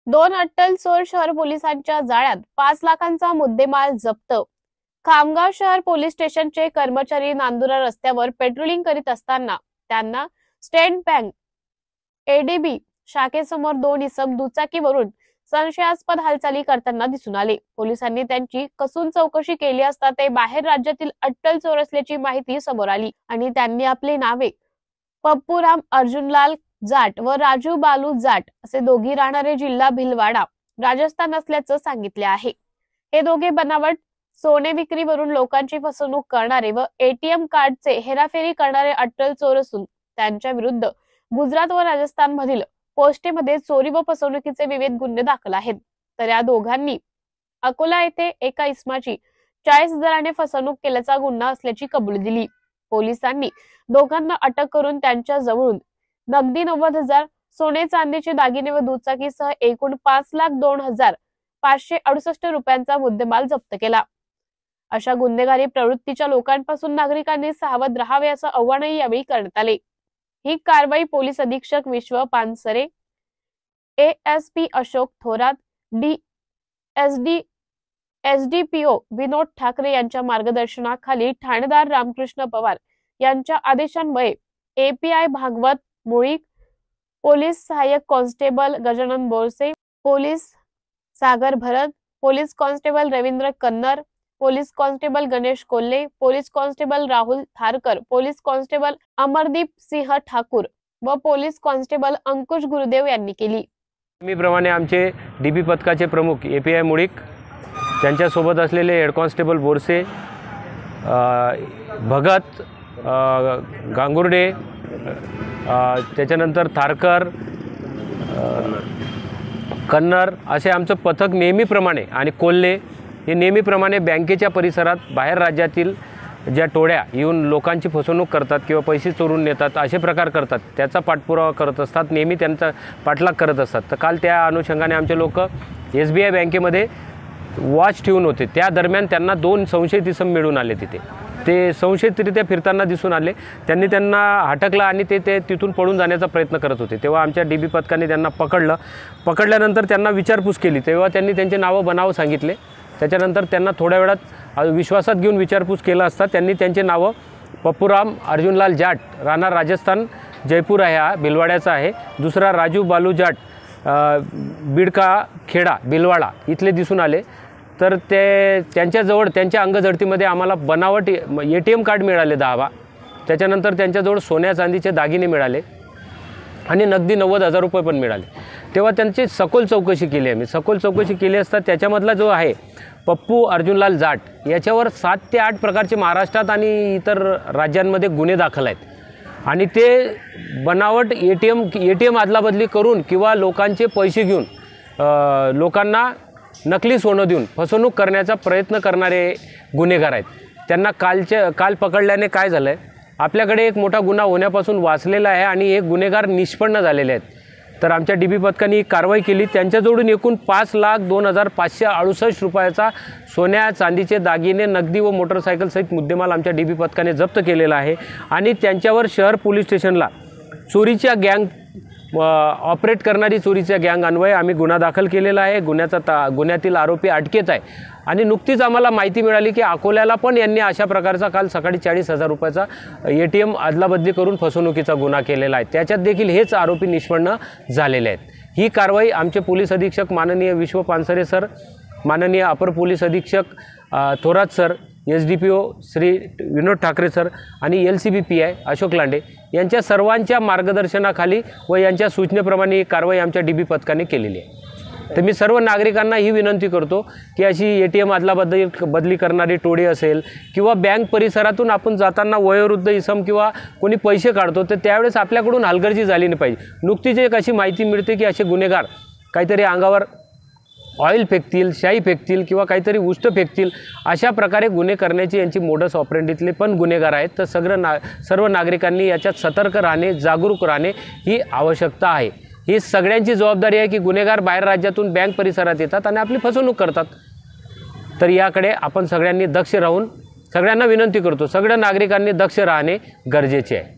दोन अट्टल चोर शहर पोलिसांच्या जाळ्यात 5 लाखांचा मुद्देमाल जप्त। खामगाव शहर पोलीस स्टेशनचे कर्मचारी नांदुरा रस्त्यावर पेट्रोलिंग करीत असताना त्यांना स्टेट बँक एडीबी शाखेसमोर दोन इसम दुचाकीवरून संशयास्पद हालचाली करताना दिसून आले। पोलिसांनी त्यांची कसून चौकशी केली असता ते बाहेर राज्यातील अट्टल चोर असल्याची माहिती समोर आली आणि त्यांनी आपली नावे पप्पूराम अर्जुनलाल जाट व राजू बालू जाट असे दोघी राहणारे जिल्हा भिलवाडा राजस्थान असल्याचं सांगितले आहे। हे दोघे बनावट सोने विक्रीवरून लोकांची फसवणूक करणारे व एटीएम कार्डचे हेराफेरी करणारे अट्टल चोर असून त्यांच्या विरुद्ध गुजरात व राजस्थान मधील पोस्टेमध्ये चोरी व फसवणुकीचे विविध गुन्हे दाखल आहेत। तर या दोघांनी अकोला येथे एका इसमाची 40,000ने फसवणूक केल्याचा गुन्हा असल्याची कबुली दिली। पोलिसांनी दोघांना अटक करून त्यांच्या जवळून नगदी 90,000, सोने चांदीचे दागिने व दुचाकीसह एकूण 5,02,568 रुपयांचा मुद्देमाल जप्त केला। अशा गुन्हेगारी प्रवृत्तीच्या लोकांपासून नागरिकांनी सावध राहावे असं आवाहनही यावेळी करण्यात आले। ही कारवाई पोलीस अधीक्षक विश्व पानसरे, एएसपी अशोक थोरात, एसडीपीओ विनोद ठाकरे यांच्या मार्गदर्शनाखाली ठाणेदार रामकृष्ण पवार यांच्या आदेशान्वये एपीआय भागवत मुळीक, पोलीस सहाय्यक constable Gajanan Borse, police Sagar Bharat, police constable Ravindra Kannar, police constable Ganesh Kolhe, police constable Rahul Tharkar, police constable Amardeep Singh Thakur व पोलीस कॉन्स्टेबल अंकुश गुरुदेव यांनी केली। नेहमीप्रमाणे आमचे डीबी पथकाचे प्रमुख एपीआय मुळीक, त्यांच्या सोबत असलेले हेड कॉन्स्टेबल बोरसे, भगत, गांगुर्डे, त्याच्यानंतर थारकर, कन्नर असे आमचं पथक नेहमीप्रमाणे आणि कोल्हे हे नेहमीप्रमाणे बँकेच्या परिसरात बाहेर राज्यातील ज्या टोळ्या येऊन लोकांची फसवणूक करतात किंवा पैसे चोरून नेतात असे प्रकार करतात त्याचा पाठपुरावा करत असतात, नेहमी त्यांचा पाठलाग करत असतात। तर काल त्या अनुषंगाने आमचे लोक SBI बँकेमध्ये वॉच ठेवून होते। त्या दरम्यान त्यांना 2 संशयित इसम मिळून आले। ते संशयितरित्या फिरताना दिसून आले। त्यांनी त्यांना हटकलं आणि ते तिथून पळून जाण्याचा प्रयत्न करत होते। तेव्हा आमच्या डीबी पथकाने त्यांना पकडल्यानंतर त्यांना विचारपूस केली। तेव्हा त्यांनी त्यांचे नावं बनावं सांगितले। त्याच्यानंतर त्यांना थोड्या वेळात विश्वासात घेऊन विचारपूस केला असता त्यांनी त्यांचे नावं पप्पूराम अर्जुनलाल जाट, राहणार राजस्थान, जयपूर आहे, हा भिलवाड्याचा आहे। दुसरा राजू बालू जाट, बिडका खेडा भिलवाडा इथले दिसून आले। तर त्यांच्याजवळ त्यांच्या अंगझडतीमध्ये आम्हाला बनावट ATM कार्ड मिळाले 10। त्याच्यानंतर त्यांच्याजवळ सोन्या चांदीचे दागिने मिळाले आणि नगदी 90,000 रुपये पण मिळाले। तेव्हा त्यांची सखोल चौकशी केली आम्ही। सखोल चौकशी केली असता त्याच्यामधला जो आहे पप्पू अर्जुनलाल जाट याच्यावर 7 ते 8 प्रकारचे महाराष्ट्रात आणि इतर राज्यांमध्ये गुन्हे दाखल आहेत आणि ते बनावट ATM अदलाबदली करून किंवा लोकांचे पैसे घेऊन लोकांना नकली सोनं देऊन फसवणूक करण्याचा प्रयत्न करणारे गुन्हेगार आहेत। त्यांना काल पकडल्याने काय झालं आहे, आपल्याकडे एक मोठा गुन्हा होण्यापासून वाचलेला आहे आणि एक गुन्हेगार निष्पन्न झालेले आहेत। तर आमच्या डीबी पथकाने कारवाई केली। त्यांच्याजवळून एकूण 5,02,568 रुपयाचा सोन्या चांदीचे दागिने, नगदी व मोटरसायकल सहित मुद्देमाल आमच्या डीबी पथकाने जप्त केलेला आहे आणि त्यांच्यावर शहर पोलीस स्टेशनला चोरीच्या गँग ऑपरेट करणारी चोरीच्या गँग अन्वये आम्ही गुन्हा दाखल केलेला आहे। गुन्ह्यातील आरोपी अटकेत आहे आणि नुकतीच आम्हाला माहिती मिळाली की अकोल्याला पण यांनी अशा प्रकारचा काल सकाळी 40,000 रुपयाचा ATM अदलाबदली करून फसवणुकीचा गुन्हा केलेला आहे। त्याच्यात देखील हेच आरोपी निष्पन्न झालेले आहेत। ही कारवाई आमचे पोलीस अधीक्षक माननीय विश्व पानसरे सर, माननीय अपर पोलीस अधीक्षक Thorat sir, SDPO Shri Vinod Thackeray sir आणि LCB PI अशोक लांडे यांच्या सर्वांच्या मार्गदर्शनाखाली व यांच्या सूचनेप्रमाणे ही कारवाई आमच्या डीबी पथकाने केलेली आहे। तर मी सर्व नागरिकांना ही विनंती करतो की अशी ATM अदलाबदली करणारी टोळी असेल किंवा बँक परिसरातून आपण जाताना वयोवृद्ध इसम किंवा कोणी पैसे काढतो तर त्यावेळेस आपल्याकडून हलगर्जी झाली नाही पाहिजे। नुकतीच एक अशी माहिती मिळते की असे गुन्हेगार काहीतरी अंगावर ऑइल फेकतील, शाई फेकतील किंवा काहीतरी उष्ट फेकतील, अशा प्रकारे गुन्हे करण्याची यांची मोडस ऑपरेंडीतले पण गुन्हेगार आहेत। तर सर्व नागरिकांनी याच्यात सतर्क राहणे, जागरूक राहणे ही आवश्यकता आहे। ही सगळ्यांची जबाबदारी आहे की गुन्हेगार बाहेर राज्यातून बँक परिसरात येतात आणि आपली फसवणूक करतात। तर याकडे आपण सगळ्यांनी दक्ष राहून, सगळ्यांना विनंती करतो, सगळ्या नागरिकांनी दक्ष राहणे गरजेचे आहे।